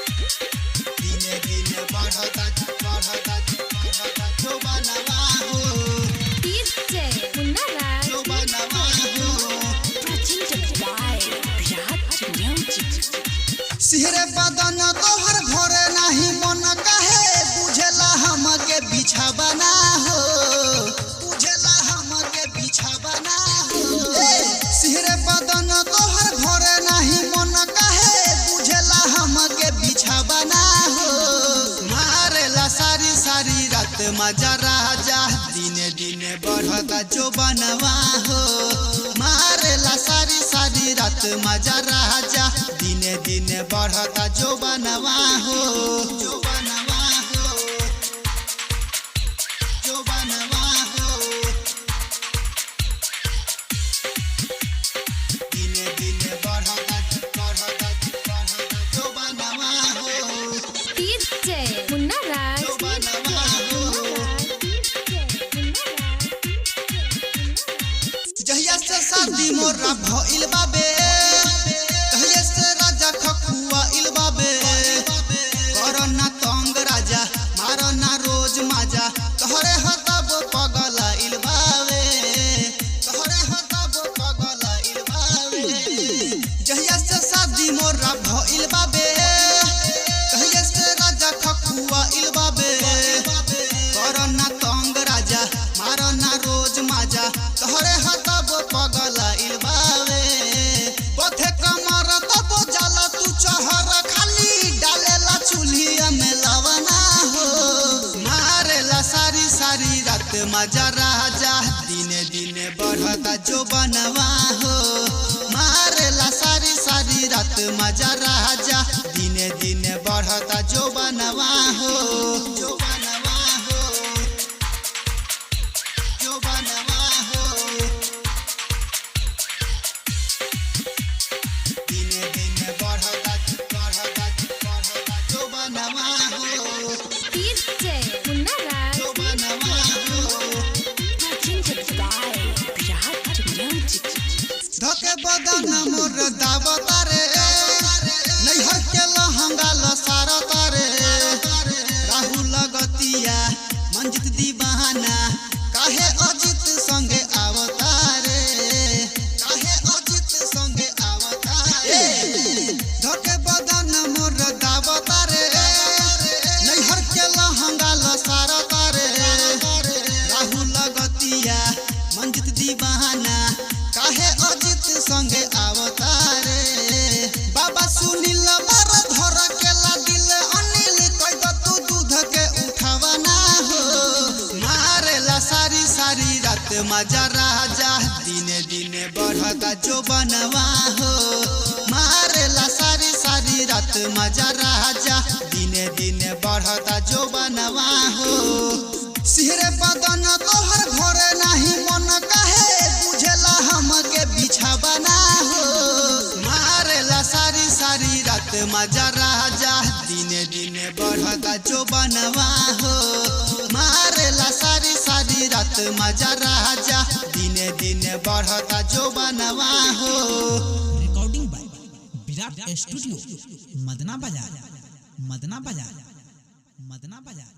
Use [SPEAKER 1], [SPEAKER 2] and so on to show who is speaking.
[SPEAKER 1] दिने दिने बढ़ता जो बनवा हो
[SPEAKER 2] डीजे मुन्ना राज
[SPEAKER 1] जो बनवा हो सिहरे बदन तोहर भरे नहीं मन काहे बुझला हमके बिछावना हो बुझला हमके बिछावना हो सिहरे बदन तोहर भरे नहीं मन काहे बुझला हमके बिछावना हो मारेला सारी सारी रात मजा राजा दिने दिने बढ़ता जो बनवा हो मारेला सारी सारी रात मजा राजा दिने दिने बढ़ता जो बनवा हो जो बनवा हो जो बनवा हो दिने दिने बढ़ता जो बनवा हो
[SPEAKER 2] डीजे मुन्ना राज
[SPEAKER 1] जो बनवा हो जहिया से शादी मोरा भइल बाबे तहिया से राजा खखुआ इल बाबे करना तंग राजा मारना रोज माजा तोहरे हतब पगला इल बाबे तोहरे हतब पगला इल बाबे जहिया से शादी मोरा भइल बाबे तहिया से राजा खखुआ इल बाबे करना तंग राजा मारना रोज माजा तोहरे हतब पगला इल बाबे पथे कमर तब जाला तू चहर खाली डालेला चूल्हिया में लवना हो मारेला सारी सारी रात मजा राजा दिने दिने बढ़ता जो बनवा हो मारेला सारी सारी रात मजा राजा दिने दिने बढ़ता जो बनवा हो जो बनवा हो जो बनवा हो दिने दिने बढ़ता जो बनवा हो
[SPEAKER 2] डीजे मुन्ना राज
[SPEAKER 1] जो बनवा हो धके बदन मोर दावता रे नैहर के लहंगा लसार तारे राहुल लगतिया मंजित दीवाना काहे अजित संगे आवतारे काहे अजित संगे आवतारे धके बदन मोर दावता रे नैहर के लहंगा लसार तारे राहुल लगतिया मंजित दीवाना काहे अजित संगे आवतारे बाबा सुनील बार धर केला दिल अनिल कह द तू दूध के उठावना हो मारेला सारी सारी रात मजा राजा दिने दिने बढ़ता जो बनवा हो मारेला सारी सारी रात मजा राजा दिने दिने बढ़ता जो बनवा हो सिहरे बदन तोहर भरे नहीं मन काहे बुझला हमके बिछावना हो मारेला सारी सारी रात मजा राजा दिने दिने बढ़ता जो बनवा हो मारेला सारी सारी रात मजा राजा दिने दिने बढ़ता जो बनवा हो
[SPEAKER 3] recording by Virat studio Madna बाजार मदना बाजार मदना बाजार।